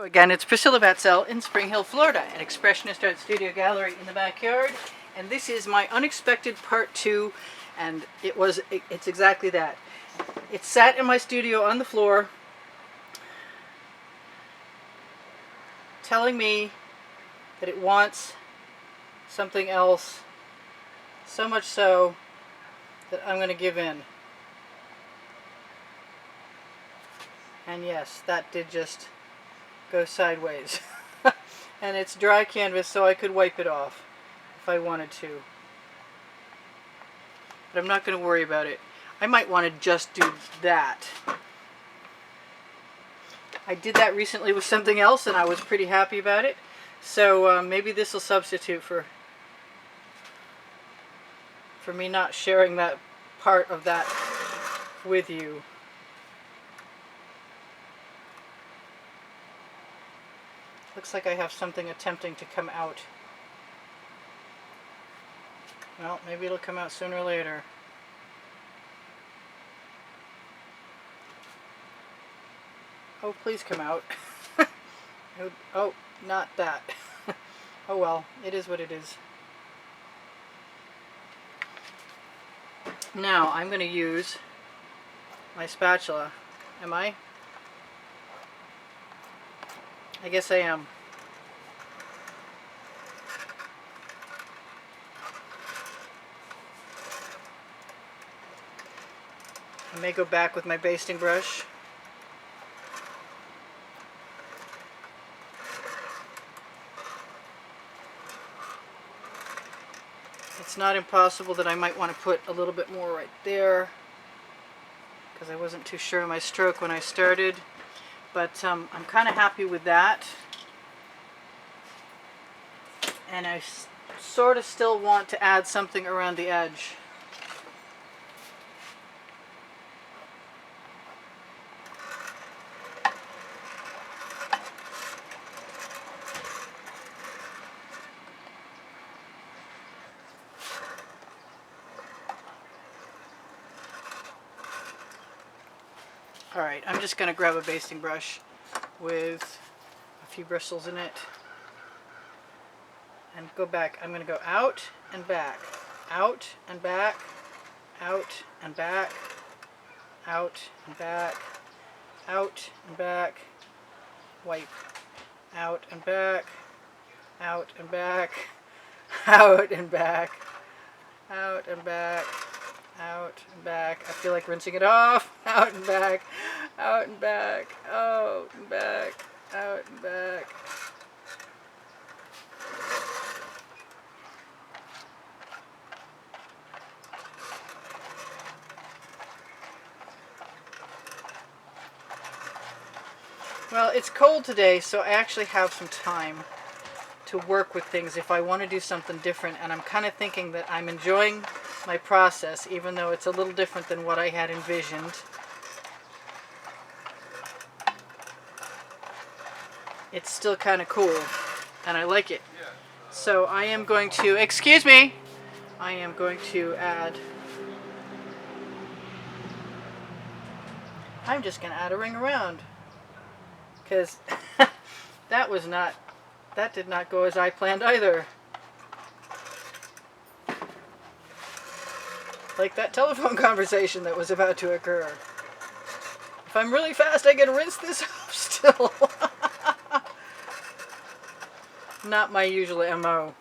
again, it's Priscilla Batzell in Spring Hill, Florida, at Expressionist Art Studio Gallery in the backyard. And this is my unexpected part 2, and it's exactly that. It sat in my studio on the floor, telling me that it wants something else, so much so that I'm going to give in. And yes, that did just go sideways. And it's dry canvas, so I could wipe it off if I wanted to. But I'm not going to worry about it. I might want to just do that. I did that recently with something else and I was pretty happy about it. So maybe this will substitute for me not sharing that part of that with you. Looks like I have something attempting to come out. Well, maybe it'll come out sooner or later. Oh, please come out. Oh, not that. Oh well, it is what it is. Now, I'm going to use my spatula. Am I? I guess I am. I may go back with my basting brush. It's not impossible that I might want to put a little bit more right there, because I wasn't too sure of my stroke when I started. But I'm kind of happy with that. And I sort of still want to add something around the edge. Alright, I'm just going to grab a basting brush with a few bristles in it and go back. I'm going to go out and back, out and back, out and back, out and back, out and back, wipe, out and back, out and back, out and back, out and back, out and back. I feel like rinsing it off. Out and back, out and back, out and back, out and back. Well, it's cold today, so I actually have some time to work with things if I want to do something different, and I'm kind of thinking that I'm enjoying my process, even though it's a little different than what I had envisioned. It's still kind of cool, and I like it. So I am going to, excuse me, I am going to add, I'm just going to add a ring around, because that did not go as I planned either. Like that telephone conversation that was about to occur. If I'm really fast, I can rinse this off still. Not my usual MO.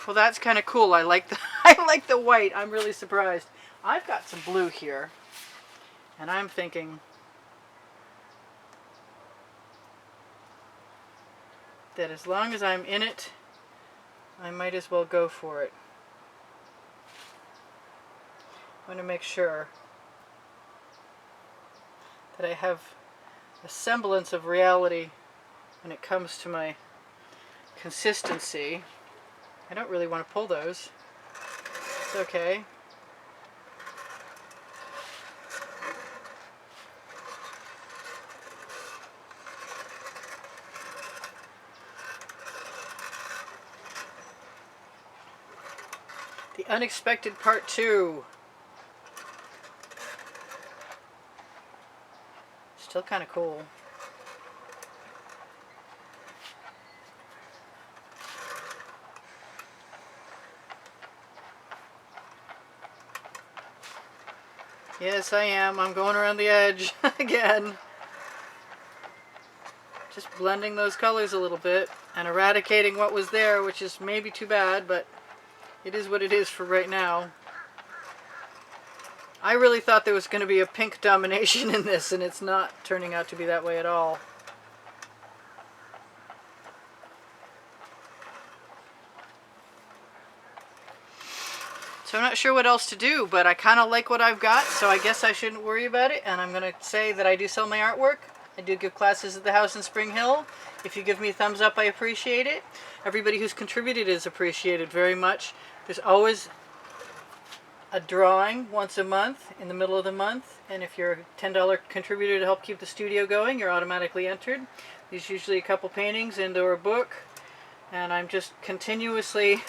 Well, that's kind of cool. I like the white. I'm really surprised. I've got some blue here, and I'm thinking that as long as I'm in it, I might as well go for it. I want to make sure that I have a semblance of reality when it comes to my consistency. I don't really want to pull those. It's okay. The Unexpected Part 2. Still kind of cool. Yes, I am. I'm going around the edge again. Just blending those colors a little bit and eradicating what was there, which is maybe too bad, but it is what it is for right now. I really thought there was going to be a pink domination in this, and it's not turning out to be that way at all. So I'm not sure what else to do, but I kind of like what I've got, so I guess I shouldn't worry about it. And I'm going to say that I do sell my artwork. I do give classes at the house in Spring Hill. If you give me a thumbs up, I appreciate it. Everybody who's contributed is appreciated very much. There's always a drawing once a month in the middle of the month, and if you're a $10 contributor to help keep the studio going, you're automatically entered. There's usually a couple paintings and or a book, and I'm just continuously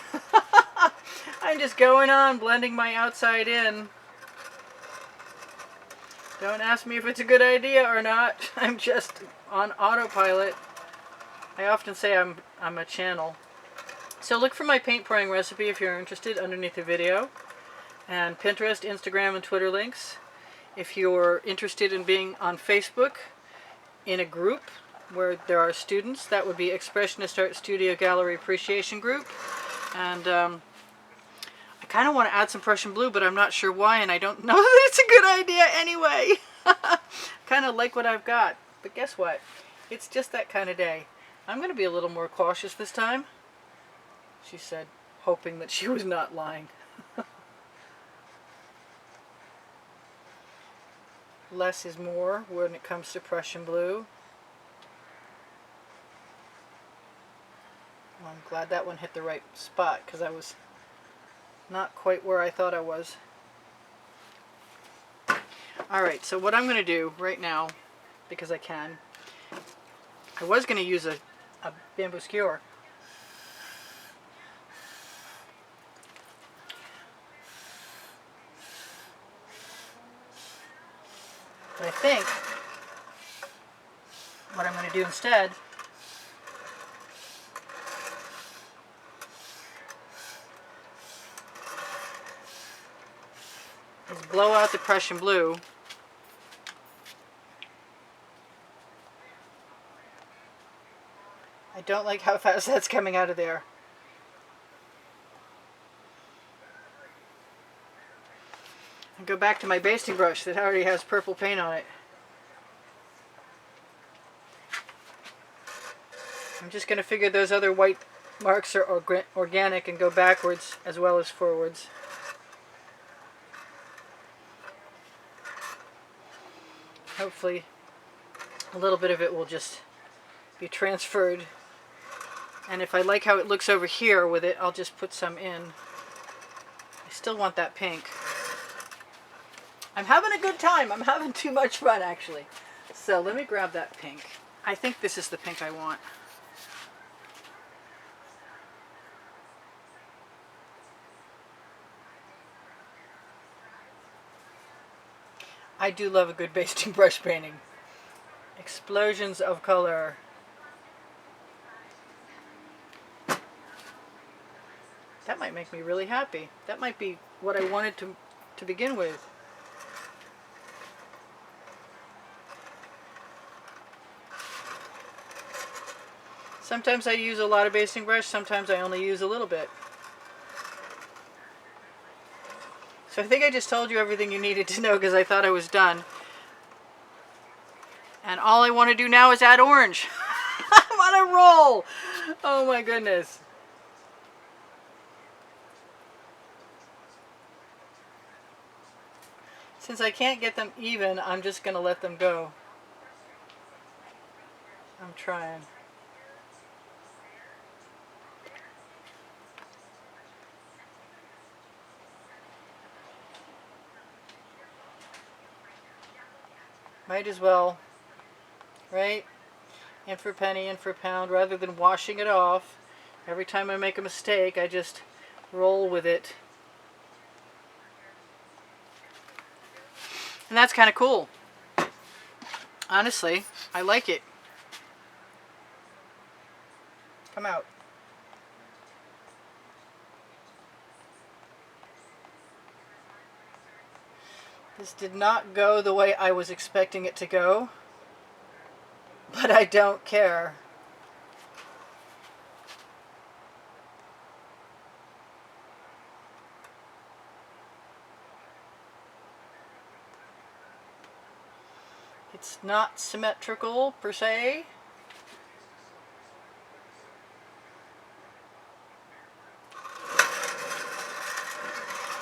I'm just going on blending my outside in. Don't ask me if it's a good idea or not. I'm just on autopilot. I often say I'm a channel. So look for my paint pouring recipe if you're interested underneath the video. And Pinterest, Instagram, and Twitter links. If you're interested in being on Facebook in a group where there are students, that would be Expressionist Art Studio Gallery Appreciation Group. And I kind of want to add some Prussian blue, but I'm not sure why, and I don't know that it's a good idea anyway. Kind of like what I've got, but guess what? It's just that kind of day. I'm going to be a little more cautious this time, she said, hoping that she was not lying. Less is more when it comes to Prussian blue. Well, I'm glad that one hit the right spot, because I was not quite where I thought I was. Alright, so what I'm going to do right now, because I can, I was going to use a bamboo skewer. But I think what I'm going to do instead is blow out the Prussian blue. I don't like how fast that's coming out of there. And go back to my basting brush that already has purple paint on it. I'm just going to figure those other white marks are organic and go backwards as well as forwards. Hopefully a little bit of it will just be transferred. And if I like how it looks over here with it, I'll just put some in. I still want that pink. I'm having a good time. I'm having too much fun, actually. So let me grab that pink. I think this is the pink I want. I do love a good basting brush painting. Explosions of color. That might make me really happy. That might be what I wanted to begin with. Sometimes I use a lot of basting brush, sometimes I only use a little bit. So I think I just told you everything you needed to know because I thought I was done. And all I want to do now is add orange. I'm on a roll! Oh my goodness. Since I can't get them even, I'm just going to let them go. I'm trying. Might as well, right? In for a penny, in for a pound, rather than washing it off. Every time I make a mistake, I just roll with it. And that's kind of cool. Honestly, I like it. Come out. This did not go the way I was expecting it to go, but I don't care. It's not symmetrical per se.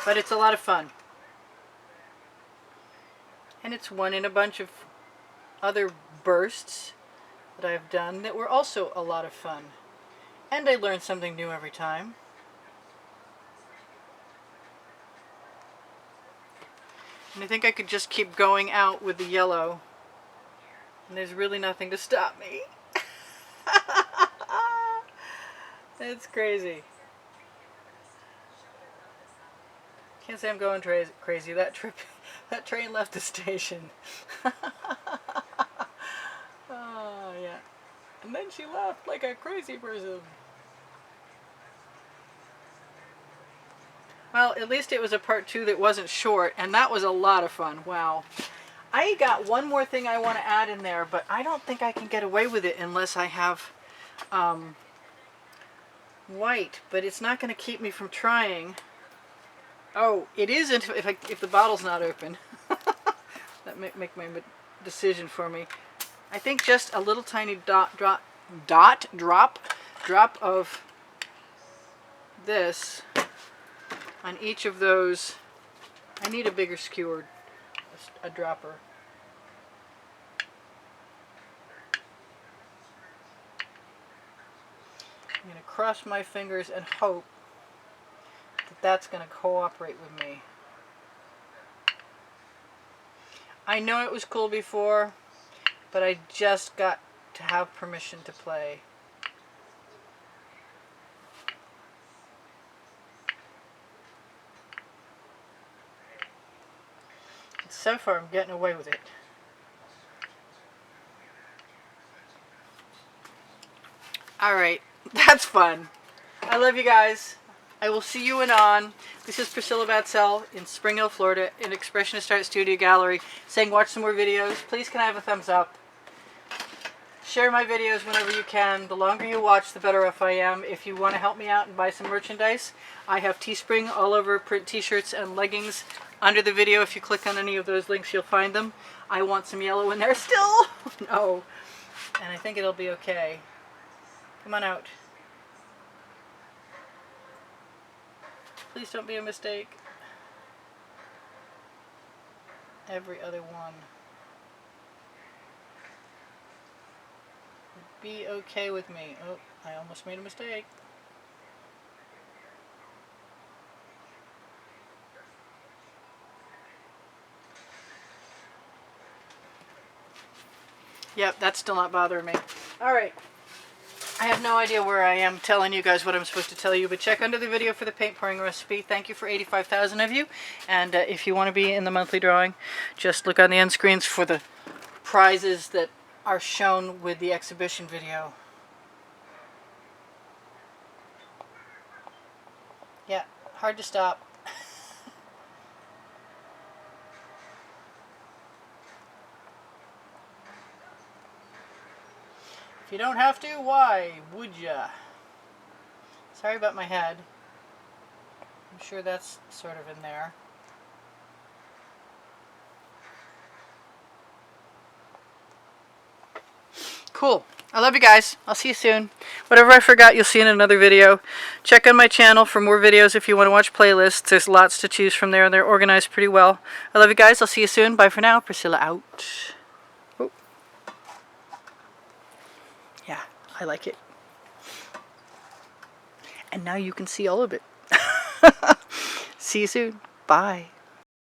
But it's a lot of fun. And it's one in a bunch of other bursts that I've done that were also a lot of fun. And I learn something new every time. And I think I could just keep going out with the yellow. And there's really nothing to stop me. It's crazy. Can't say I'm going crazy. That train left the station. Oh, yeah. And then she left like a crazy person. Well, at least it was a part 2 that wasn't short, and that was a lot of fun. Wow. I got one more thing I want to add in there, but I don't think I can get away with it unless I have white, but it's not going to keep me from trying. Oh, it is if the bottle's not open. That make my decision for me. I think just a little tiny drop of this on each of those. I need a bigger skewer, a dropper. I'm going to cross my fingers and hope that that's going to cooperate with me. I know it was cool before, but I just got to have permission to play. And so far I'm getting away with it. Alright, that's fun. I love you guys. I will see you in on. This is Priscilla Batzell in Spring Hill, Florida, in Expressionist Art Studio Gallery, saying watch some more videos. Please can I have a thumbs up? Share my videos whenever you can. The longer you watch, the better off I am. If you want to help me out and buy some merchandise, I have Teespring all over print t-shirts and leggings under the video. If you click on any of those links, you'll find them. I want some yellow in there still. No. And I think it'll be okay. Come on out. Please don't be a mistake. Every other one. Be okay with me. Oh, I almost made a mistake. Yep, that's still not bothering me. Alright. I have no idea where I am telling you guys what I'm supposed to tell you, but check under the video for the paint pouring recipe. Thank you for 85,000 of you. And if you want to be in the monthly drawing, just look on the end screens for the prizes that are shown with the exhibition video. Yeah, hard to stop. If you don't have to, why would ya? Sorry about my head. I'm sure that's sort of in there. Cool. I love you guys. I'll see you soon. Whatever I forgot, you'll see in another video. Check on my channel for more videos if you want to watch playlists. There's lots to choose from there, and they're organized pretty well. I love you guys. I'll see you soon. Bye for now. Priscilla out. Oh. Yeah, I like it. And now you can see all of it. See you soon. Bye.